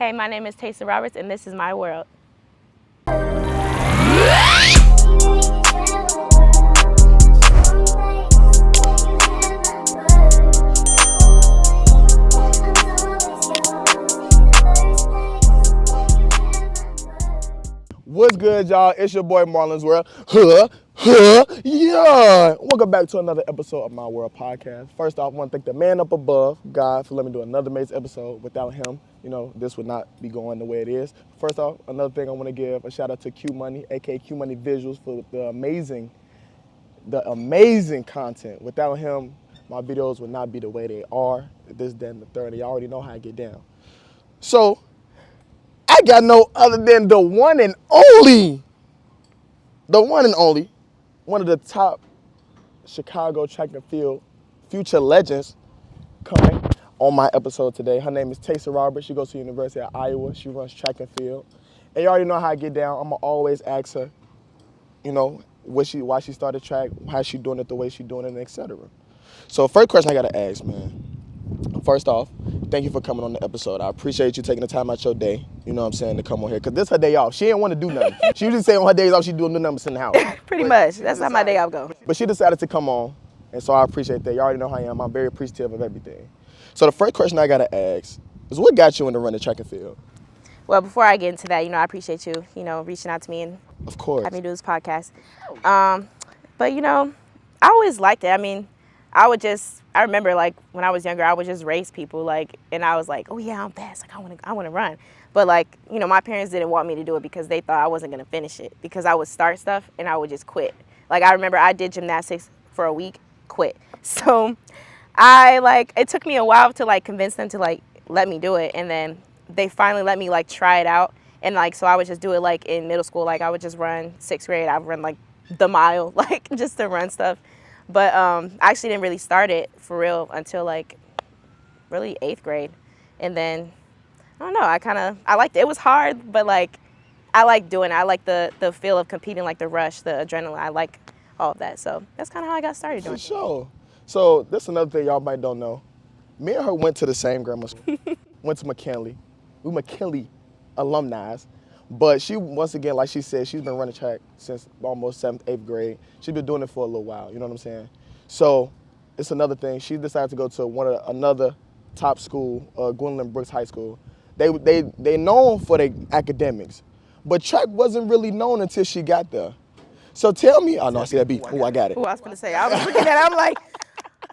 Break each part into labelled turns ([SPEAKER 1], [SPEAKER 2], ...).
[SPEAKER 1] Hey, my name is Tesaaaaa, and this is my world.
[SPEAKER 2] What's good, y'all? It's your boy Marlon's World. Yeah. Welcome back to another episode of My World podcast. First off, I want to thank the man up above, God, for letting me do another amazing episode. Without him, this would not be going the way it is. First off, another thing I want to give a shout out to Q Money, aka Q Money Visuals, for the amazing content. Without him, my videos would not be the way they are. This, that, and the third. And y'all already know how I get down. So, I got no other than the one and only, one of the top Chicago track and field future legends coming on my episode today. Her name is Tesaaaaa. She goes to the University of Iowa. She runs track and field. And you already know how I get down. I'm going to always ask her, why she started track, how she doing it the way she doing it, etc. So first question I got to ask, man. First off, thank you for coming on the episode. I appreciate you taking the time out your day, to come on here. Because this her day off. She didn't want to do nothing. She usually say on her days off, she doing the numbers in the house.
[SPEAKER 1] Pretty much. That's how my day off go.
[SPEAKER 2] But she decided to come on, and so I appreciate that. You already know how I am. I'm very appreciative of everything. So the first question I got to ask is, what got you into running track and field?
[SPEAKER 1] Well, before I get into that, I appreciate you, reaching out to me and
[SPEAKER 2] of course
[SPEAKER 1] having me do this podcast. But, I always liked it. I remember like when I was younger, I would just race people and I was like, oh yeah, I'm fast. I want to run. But my parents didn't want me to do it because they thought I wasn't going to finish it because I would start stuff and I would just quit. I remember I did gymnastics for a week, quit. So it took me a while to convince them to let me do it. And then they finally let me try it out. And so I would just do it in middle school. I would just run 6th grade. I would run the mile, just to run stuff. But I actually didn't really start it for real until really 8th grade. And then, I don't know, I liked it. It was hard, but I like doing it. I like the feel of competing, the rush, the adrenaline. I like all of that. So that's kind of how I got started doing it.
[SPEAKER 2] For sure. So that's another thing y'all might don't know. Me and her went to the same grammar school. Went to McKinley. We McKinley alumni. But she, once again, like she said, she's been running track since almost 7th, 8th grade. She's been doing it for a little while, you know what I'm saying? So it's another thing. She decided to go to another top school, Gwendolyn Brooks High School. They known for their academics, but track wasn't really known until she got there. So tell me, oh no, I see that beat. Oh, I got it.
[SPEAKER 1] I was going to say, I was looking at it, I'm like,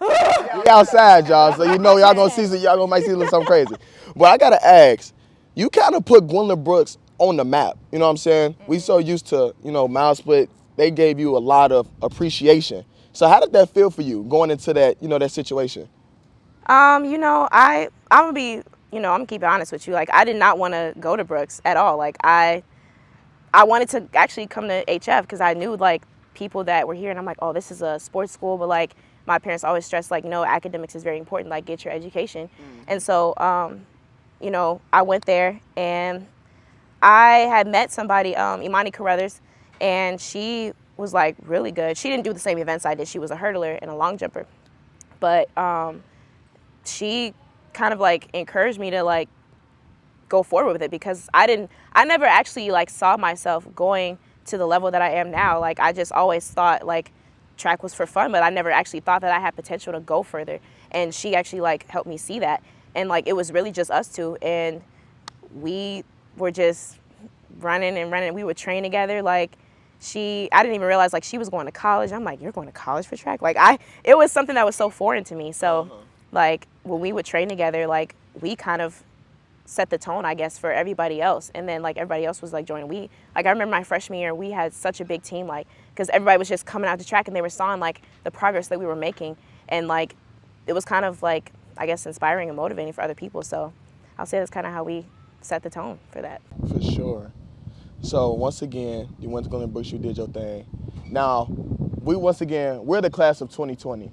[SPEAKER 2] we outside, y'all, so y'all gonna see, might see something crazy. But I gotta ask, you kind of put Gwendolyn Brooks on the map, you know what I'm saying? We so used to, mile split, they gave you a lot of appreciation. So how did that feel for you going into that, that situation?
[SPEAKER 1] I'm gonna be, I'm gonna keep it honest with you. I did not want to go to Brooks at all. I wanted to actually come to HF because I knew people that were here, and I'm like, oh, this is a sports school, but my parents always stressed academics is very important. Get your education, and so I went there and I had met somebody, Imani Carruthers, and she was really good. She didn't do the same events I did. She was a hurdler and a long jumper, but she kind of encouraged me to go forward with it because I never actually saw myself going to the level that I am now. I just always thought track was for fun, but I never actually thought that I had potential to go further. And she actually helped me see that. And it was really just us two, and we were just running and running. We would train together. I didn't even realize she was going to college. I'm like, you're going to college for track? It was something that was so foreign to me. So when we would train together, we kind of set the tone, I guess, for everybody else. And then everybody else was joining. I remember my freshman year, we had such a big team, because everybody was just coming out to track and they were seeing the progress that we were making. And it was kind of I guess inspiring and motivating for other people. So I'll say that's kind of how we set the tone for that.
[SPEAKER 2] For sure. So once again, you went to Gwendolyn Brooks, you did your thing. Now, we're the class of 2020.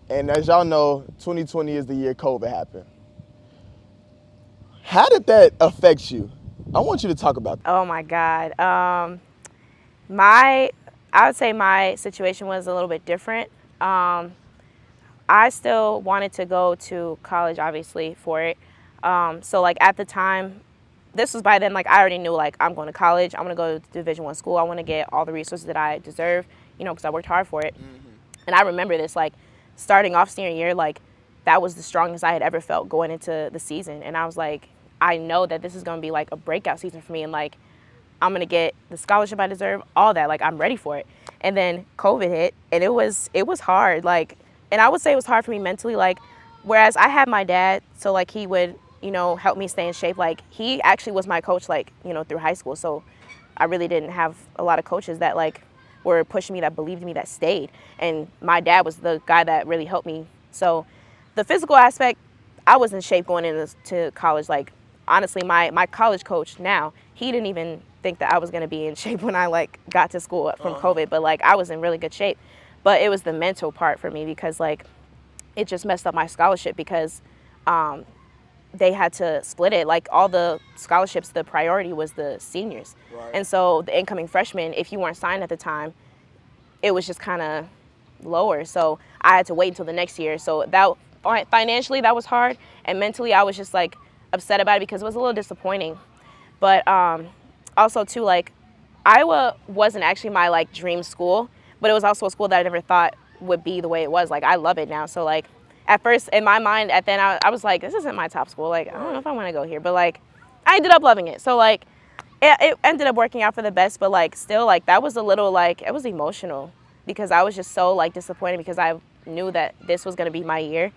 [SPEAKER 2] And as y'all know, 2020 is the year COVID happened. How did that affect you? I want you to talk about that.
[SPEAKER 1] Oh my God. I would say my situation was a little bit different. I still wanted to go to college, obviously, for it. So like at the time, this was by then, like I already knew like I'm going to college. I'm going to go to Division I school. I want to get all the resources that I deserve, because I worked hard for it. And I remember this, like starting off senior year, like that was the strongest I had ever felt going into the season. And I was like, I know that this is going to be like a breakout season for me. And like, I'm going to get the scholarship I deserve, all that. Like, I'm ready for it. And then COVID hit, and it was hard. Like, and I would say it was hard for me mentally. Like, whereas I had my dad, so like he would, help me stay in shape. Like, he actually was my coach, like, through high school. So I really didn't have a lot of coaches that like were pushing me, that believed in me, that stayed. And my dad was the guy that really helped me. So the physical aspect, I was in shape going into college. Like, honestly, my college coach now, he didn't even think that I was going to be in shape when I like got to school from COVID, but like I was in really good shape. But it was the mental part for me, because like it just messed up my scholarship, because they had to split it. Like all the scholarships, the priority was the seniors.
[SPEAKER 2] Right.
[SPEAKER 1] And so the incoming freshmen, if you weren't signed at the time, it was just kind of lower. So I had to wait until the next year. So that financially, that was hard. And mentally, I was just like upset about it, because it was a little disappointing. But also too, like Iowa wasn't actually my like dream school, but it was also a school that I never thought would be the way it was. Like I love it now. So like at first in my mind, I was like, this isn't my top school. Like I don't know if I want to go here, but like I ended up loving it. So like it ended up working out for the best, but like still like that was a little like, it was emotional, because I was just so like disappointed, because I knew that this was going to be my year,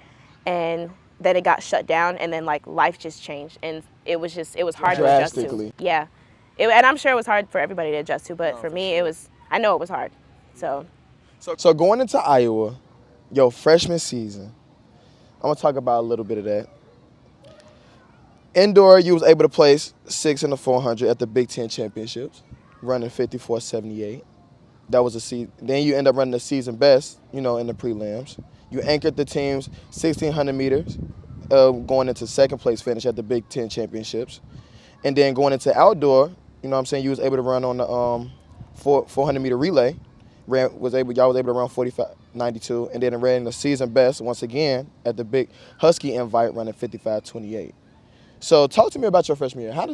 [SPEAKER 1] and then it got shut down, and then like life just changed, and it was hard to adjust to. Yeah. And I'm sure it was hard for everybody to adjust to, but for me, it was, I know it was hard. So
[SPEAKER 2] going into Iowa, your freshman season, I'm going to talk about a little bit of that. Indoor, you was able to place 6 in the 400 at the Big Ten Championships, running 54.78. That was a season. Then you end up running the season best, in the prelims. You anchored the team's 1,600 meters, going into second place finish at the Big Ten Championships. And then going into outdoor, you was able to run on the 400-meter relay. Y'all was able to run 45.92, and then ran the season best once again at the big Husky invite, running 55.28. So talk to me about your freshman year. How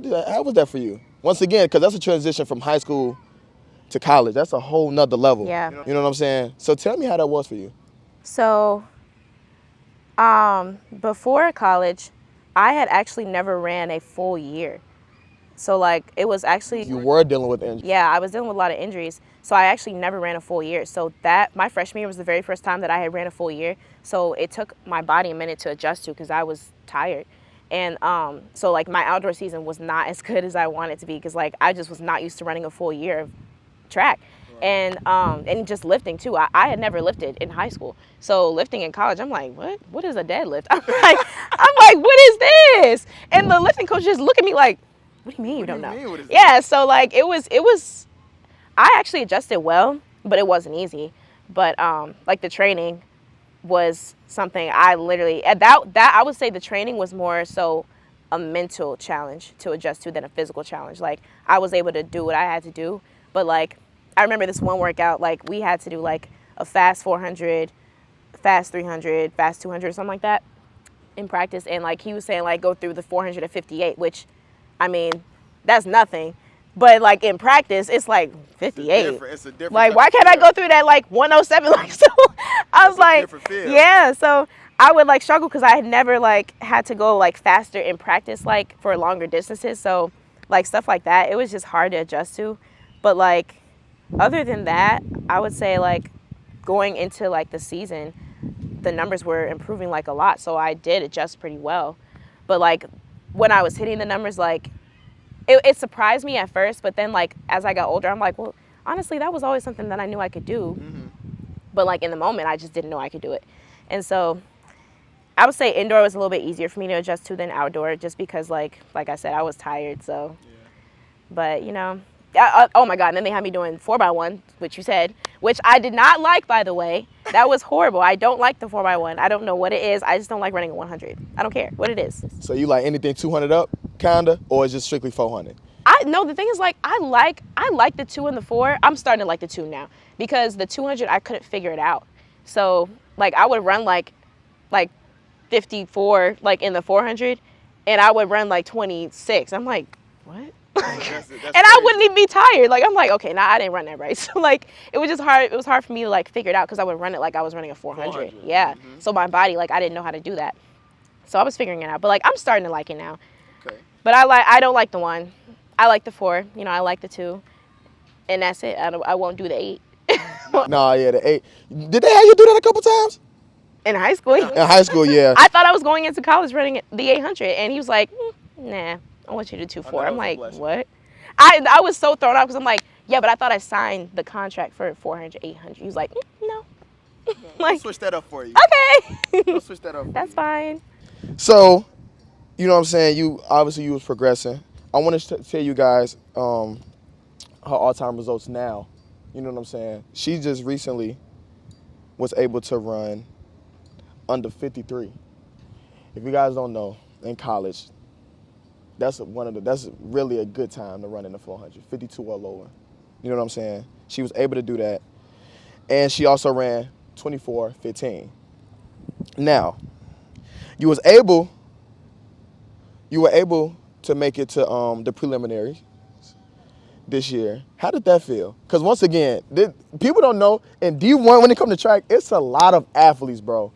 [SPEAKER 2] was that for you? Once again, because that's a transition from high school to college. That's a whole nother level.
[SPEAKER 1] Yeah.
[SPEAKER 2] You know what I'm saying? So tell me how that was for you.
[SPEAKER 1] So before college, I had actually never ran a full year. So like it was actually,
[SPEAKER 2] you were dealing with injuries.
[SPEAKER 1] Yeah, I was dealing with a lot of injuries. So I actually never ran a full year. So that my freshman year was the very first time that I had ran a full year. So it took my body a minute to adjust to, because I was tired. And so like my outdoor season was not as good as I wanted to be, because like I just was not used to running a full year of track. Right. And just lifting too. I had never lifted in high school. So lifting in college, I'm like, what is a deadlift? I'm like, what is this? And the lifting coach just look at me like, what do you mean you don't know? Yeah, so like it was I actually adjusted well, but it wasn't easy. But like the training was something I literally, that I would say the training was more so a mental challenge to adjust to than a physical challenge. Like I was able to do what I had to do, but like I remember this one workout, like we had to do like a fast 400, fast 300, fast 200, something like that in practice. And like he was saying, like go through the 400 at 58, which I mean, that's nothing. But like in practice, it's like 58.
[SPEAKER 2] It's a different
[SPEAKER 1] like why can't I go through that like 107? Like so, I was like, yeah. So I would like struggle, because I had never like had to go like faster in practice, like for longer distances. So like stuff like that, it was just hard to adjust to. But like other than that, I would say like going into like the season, the numbers were improving like a lot. So I did adjust pretty well. But like when I was hitting the numbers, like it surprised me at first, but then like as I got older, I'm like, well, honestly, that was always something that I knew I could do. Mm-hmm. But like in the moment, I just didn't know I could do it. And so I would say indoor was a little bit easier for me to adjust to than outdoor, just because like I said, I was tired. So, yeah. But oh my God, and then they had me doing 4x1, which you said, which I did not like, by the way. That was horrible. I don't like the 4x1. I don't know what it is. I just don't like running a 100. I don't care what it is.
[SPEAKER 2] So you like anything 200 up, kinda, or is it just strictly 400?
[SPEAKER 1] No, the thing is, like, I like the 2 and the 4. I'm starting to like the 2 now, because the 200 I couldn't figure it out. So like I would run like 54 like in the 400, and I would run like 26. I'm like, what?
[SPEAKER 2] That's
[SPEAKER 1] And I
[SPEAKER 2] crazy.
[SPEAKER 1] wouldn't even be tired. Like I'm like, okay, nah, I didn't run that right. So like it was just hard. It was hard for me to like figure it out because I would run it like I was running a 400.
[SPEAKER 2] 400.
[SPEAKER 1] Yeah.
[SPEAKER 2] Mhm.
[SPEAKER 1] So my body, like I didn't know how to do that. So I was figuring it out. But like I'm starting to like it now.
[SPEAKER 2] Okay.
[SPEAKER 1] But I don't like the 1. I like the 4. You know, I like the 2, and that's it. I won't do the 8.
[SPEAKER 2] Nah, yeah, the 8. Did they have you do that a couple times?
[SPEAKER 1] In high school.
[SPEAKER 2] In high school, yeah.
[SPEAKER 1] I thought I was going into college running the 800, and he was like, nah, I want you to do 2.4.
[SPEAKER 2] that
[SPEAKER 1] I'm
[SPEAKER 2] was a
[SPEAKER 1] like,
[SPEAKER 2] blessing.
[SPEAKER 1] what? I was so thrown off because I'm like, yeah, but I thought I signed the contract for 400, 800. He was like, no.
[SPEAKER 2] I'll
[SPEAKER 1] Like,
[SPEAKER 2] switch that up for you.
[SPEAKER 1] okay.
[SPEAKER 2] I'll switch that up for
[SPEAKER 1] That's
[SPEAKER 2] you.
[SPEAKER 1] fine.
[SPEAKER 2] So, you know what I'm saying? You was progressing. I want to tell you guys her all-time results now. You know what I'm saying? She just recently was able to run under 53. If you guys don't know, in college, that's really a good time to run in the 400, 52 or lower. You know what I'm saying? She was able to do that, and she also ran 24:15. Now, you were able to make it to the preliminaries this year. How did that feel? Because once again, people don't know, in D1 when it comes to track, it's a lot of athletes, bro.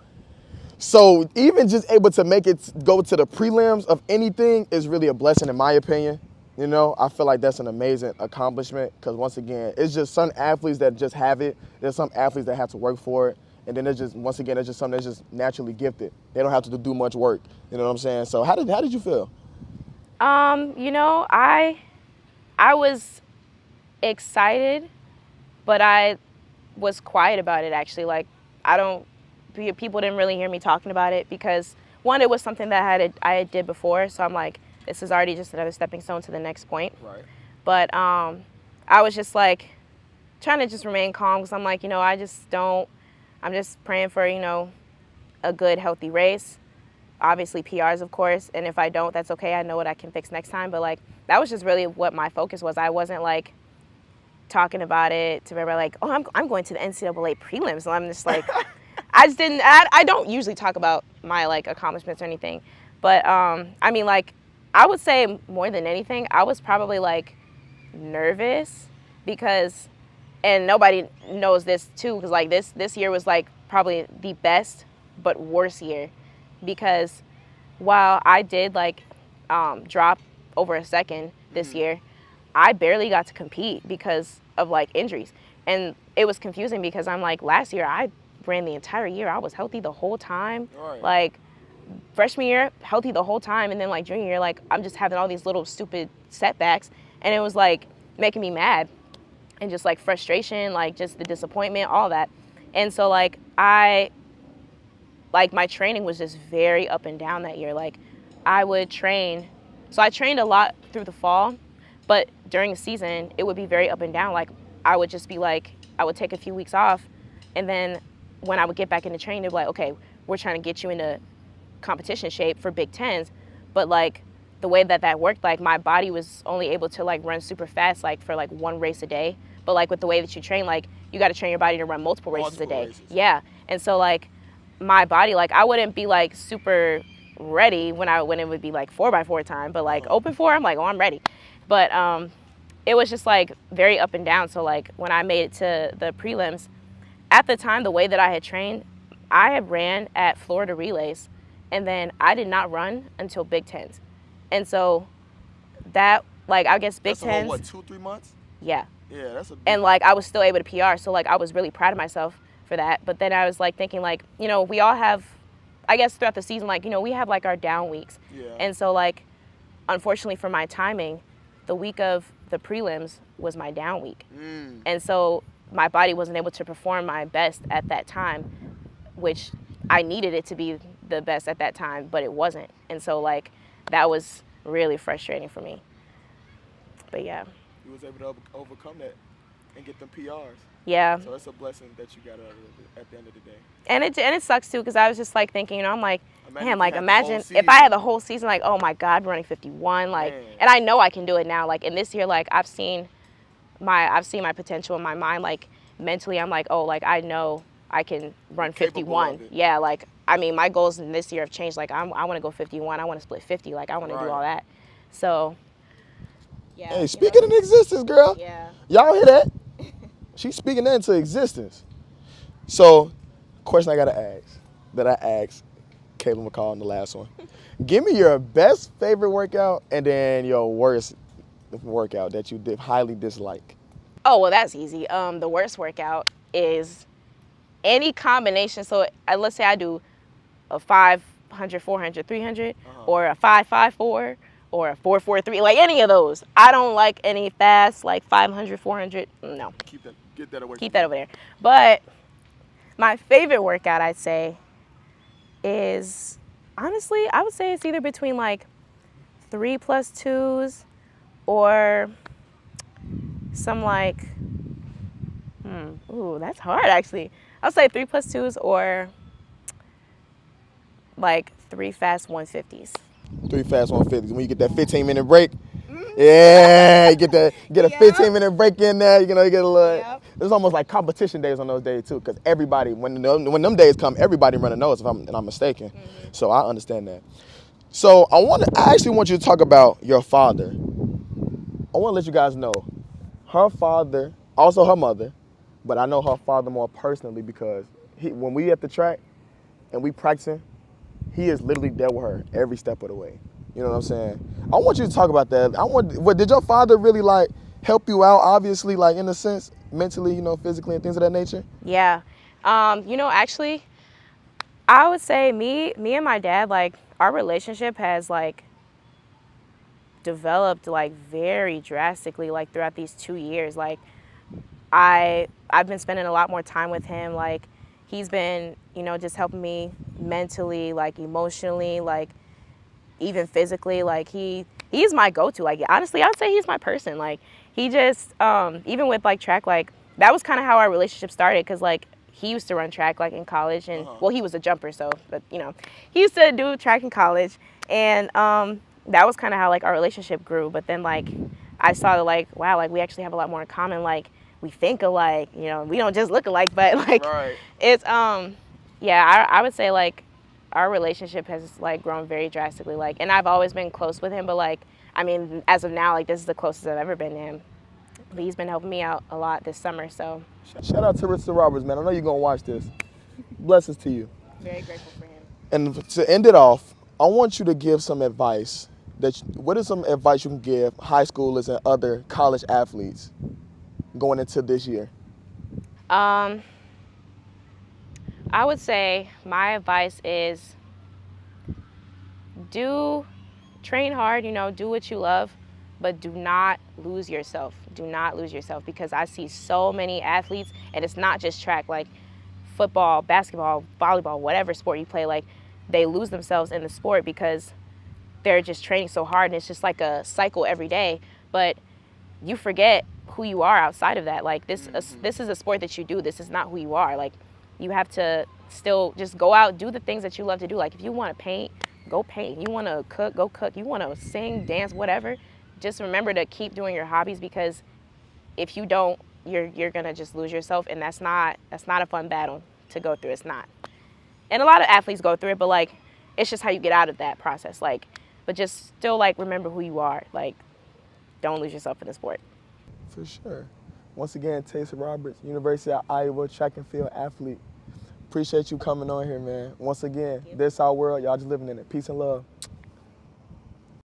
[SPEAKER 2] So even just able to make it go to the prelims of anything is really a blessing in my opinion. You know, I feel like that's an amazing accomplishment because once again, it's just some athletes that just have it. There's some athletes that have to work for it. And then there's just, once again, it's just something that's just naturally gifted. They don't have to do much work. You know what I'm saying? So how did you feel?
[SPEAKER 1] You know, I was excited, but I was quiet about it actually. Like people didn't really hear me talking about it because 1, it was something that I did before, so I'm like, this is already just another stepping stone to the next point.
[SPEAKER 2] Right.
[SPEAKER 1] But I was just like trying to just remain calm because I'm like, you know, I'm just praying for, you know, a good healthy race. Obviously PRs, of course, and if I don't, that's okay. I know what I can fix next time. But like that was just really what my focus was. I wasn't like talking about it to remember like, oh, I'm going to the NCAA prelims. And I'm just like, I don't usually talk about my like accomplishments or anything. But I mean, like, I would say more than anything, I was probably like nervous because, and nobody knows this too, because like this year was like probably the best but worst year because while I did like drop over a second this year, I barely got to compete because of like injuries. And it was confusing because I'm like, last year I ran the entire year. I was healthy the whole time.
[SPEAKER 2] Right.
[SPEAKER 1] Like freshman year, healthy the whole time. And then like junior year, like I'm just having all these little stupid setbacks. And it was like making me mad and just like frustration, like just the disappointment, all that. And so like my training was just very up and down that year. Like I would train. So I trained a lot through the fall, but during the season, it would be very up and down. Like I would just be like, I would take a few weeks off. And then when I would get back into training, they'd be like, okay, we're trying to get you into competition shape for Big Tens. But like the way that worked, like my body was only able to like run super fast, like for like 1 race a day. But like with the way that you train, like you got to train your body to run multiple races a day. Yeah. And so like my body, like I wouldn't be like super ready when it would be like 4x4 time, but like open 4, I'm like, oh, I'm ready. But it was just like very up and down. So like when I made it to the prelims, at the time, the way that I had trained, I had ran at Florida relays, and then I did not run until Big Tens. And so that, like, I guess Big Tens.
[SPEAKER 2] That's what, 2-3 months?
[SPEAKER 1] Yeah.
[SPEAKER 2] Yeah, that's a big.
[SPEAKER 1] And like I was still able to PR, so like I was really proud of myself for that. But then I was like thinking like, you know, we all have, I guess throughout the season, like, you know, we have like our down weeks.
[SPEAKER 2] Yeah.
[SPEAKER 1] And so like, unfortunately for my timing, the week of the prelims was my down week. And so my body wasn't able to perform my best at that time, which I needed it to be the best at that time, but it wasn't. And so like that was really frustrating for me. But yeah.
[SPEAKER 2] You was able to overcome that and get them PRs.
[SPEAKER 1] Yeah.
[SPEAKER 2] So it's a blessing that you got out of it at the end of the day.
[SPEAKER 1] And it sucks too, because I was just like thinking, you know, I'm like, imagine
[SPEAKER 2] if
[SPEAKER 1] if I had the whole season, like, oh my God, running 51, like,
[SPEAKER 2] Man.
[SPEAKER 1] and I know I can do it now. Like in this year, like I've seen my potential in my mind. Like mentally, I'm like, oh, like I know I can run
[SPEAKER 2] You're capable
[SPEAKER 1] 51.
[SPEAKER 2] of it.
[SPEAKER 1] Yeah, like I mean, my goals in this year have changed. Like I want to go 51. I want to split 50. Like I want to do all that. So yeah.
[SPEAKER 2] Hey, speaking into existence, girl.
[SPEAKER 1] Yeah.
[SPEAKER 2] Y'all hear that? She's speaking that into existence. So, question I gotta ask that I asked Caleb McCall in the last one. Give me your best favorite workout and then your worst workout that you did highly dislike.
[SPEAKER 1] Oh, well, that's easy. The worst workout is any combination. So let's say I do a 500, 400, 300, or a 554, or a 443, like any of those. I don't like any fast, like 500, 400. No.
[SPEAKER 2] Get that away.
[SPEAKER 1] Keep that over there. But my favorite workout, I'd say, is honestly, I would say it's either between like 3+2s or some like, ooh, that's hard actually. I'll say 3+2s or like 3 fast 150s.
[SPEAKER 2] 3 fast 150s. When you get that 15-minute break, yeah, you get a 15-minute break in there. You get a little.
[SPEAKER 1] Yep.
[SPEAKER 2] It's almost like competition days on those days too, because everybody, when them days come, everybody running those. If I'm not mistaken, so I understand that. So I actually want you to talk about your father. I want to let you guys know, her father, also her mother, but I know her father more personally because when we at the track and we practicing, he is literally there with her every step of the way. You know what I'm saying? I want you to talk about that. Did your father really like help you out, obviously, like in a sense, mentally, physically and things of that nature?
[SPEAKER 1] Yeah. Actually, I would say me and my dad, like, our relationship has like developed like very drastically like throughout these 2 years. Like I've been spending a lot more time with him. Like he's been, just helping me mentally, like emotionally, like even physically. Like he's my go-to. Like honestly, I would say he's my person. Like he just even with like track, like that was kind of how our relationship started, because like he used to run track like in college, and well, he was a jumper, so but he used to do track in college, and that was kind of how like our relationship grew. But then like I saw that like, wow, like we actually have a lot more in common. Like we think alike, we don't just look alike, but like it's yeah, I would say like our relationship has like grown very drastically. Like, and I've always been close with him, but like I mean, as of now, like this is the closest I've ever been to him. But he's been helping me out a lot this summer, so.
[SPEAKER 2] Shout out to Richard Roberts, man. I know you're gonna watch this. Blessings to you.
[SPEAKER 1] Very grateful for him.
[SPEAKER 2] And to end it off, I want you to give some advice. What is some advice you can give high schoolers and other college athletes going into this year?
[SPEAKER 1] I would say my advice is train hard, do what you love, but do not lose yourself. Do not lose yourself, because I see so many athletes, and it's not just track, like football, basketball, volleyball, whatever sport you play, like they lose themselves in the sport because they're just training so hard, and it's just like a cycle every day. But you forget who you are outside of that. Like this is a sport that you do. This is not who you are. Like you have to still just go out, do the things that you love to do. Like if you want to paint, go paint. You want to cook, go cook. You want to sing, dance, whatever. Just remember to keep doing your hobbies, because if you don't, you're gonna just lose yourself, and that's not a fun battle to go through. It's not. And a lot of athletes go through it, but like it's just how you get out of that process. Like, but just still like remember who you are. Like, don't lose yourself in the sport.
[SPEAKER 2] For sure. Once again, Tesa Roberts, University of Iowa track and field athlete. Appreciate you coming on here, man. Once again, this our world. Y'all just living in it. Peace and love.